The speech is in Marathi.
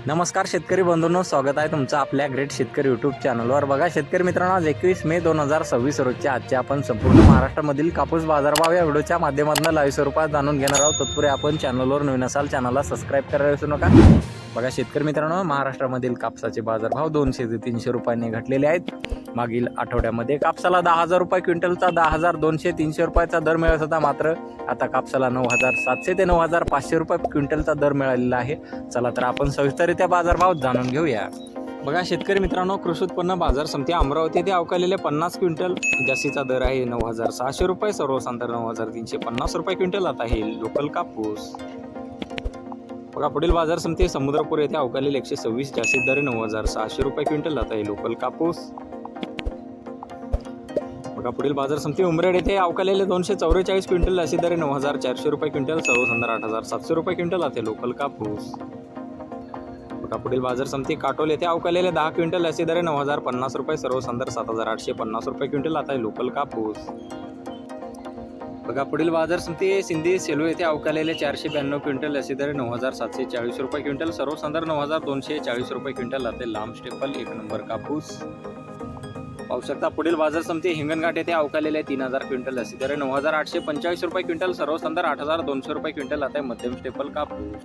नमस्कार शेतकरी बंधूंनो, स्वागत आहे तुमचं आपल्या ग्रेट शेतकरी यूट्यूब चॅनलवर। बघा शेतकरी मित्रांनो, आज 21 मे 2026 रोजच्या आजचे आपण संपूर्ण महाराष्ट्रामधील कापूस बाजारभाव या व्हिडिओच्या माध्यमातून लाईव्ह स्वरूपात जाणून घेणार आहोत। तत्पूर्वी आपण चॅनलवर नवीन असाल चॅनलला सबस्क्राईब करायला विसरू नका। बघा शेतकरी मित्रांनो, महाराष्ट्रामधील कापसाचे बाजारभाव 200 ते 300 रुपयांनी घटलेले आहेत। मागील आठवड्यामध्ये कापसाला 10,000 रुपये क्विंटलचा 10,200-300 रुपयाचा दर मिळत होता, मात्र आता कापसाला 9,700 ते 9,500 रुपये क्विंटलचा दर मिळालेला आहे। चला तर आपण सविस्तररित्या बाजारभाव जाणून घेऊया। बघा शेतकरी मित्रांनो, कृषी उत्पन्न बाजार समिती अमरावती येथे अवकालेले 50 क्विंटल जास्तीचा दर आहे 9,600 रुपये, सर्वसाधारण 9,350 रुपये क्विंटल आता आहे लोकल कापूस। बघा पुढील बाजार समिती समुद्रपूर येथे अवकालेले 126 जास्तीत दर 9,600 रुपये क्विंटल आता आहे लोकल कापूस। बघा पुढील बाजार समिती उमरेड येथे अवकालेले 244 क्विंटल जास्तीत दर 9,400 रुपये क्विंटल, सर्वसाधारण 8,700 रुपये क्विंटल आता लोकल कापूस। बघा पुढील बाजार समिती काटोल येथे अवकालेले 10 क्विंटल जास्तीत दर 9,050 रुपये, सर्वसाधारण 7,850 रुपये क्विंटल आता लोकल कापूस। बघा पुढील बाजार समिती सिंधी सेलू येथे अवकालेले 492 क्विंटल जास्तीत दर 9,740 रुपये क्विंटल, सर्वसाधारण 9,240 रुपये क्विंटल आता लांब स्टेपल 1 नंबर कापूस। पाहू शकता पुढील बाजार समिती हिंगणघाट येथे अवकालेले 3,000 क्विंटल जास्तीत दर 9,845 रुपये क्विंटल, सर्वसाधारण 8,200 रुपये क्विंटल आता मध्यम स्टेपल कापूस।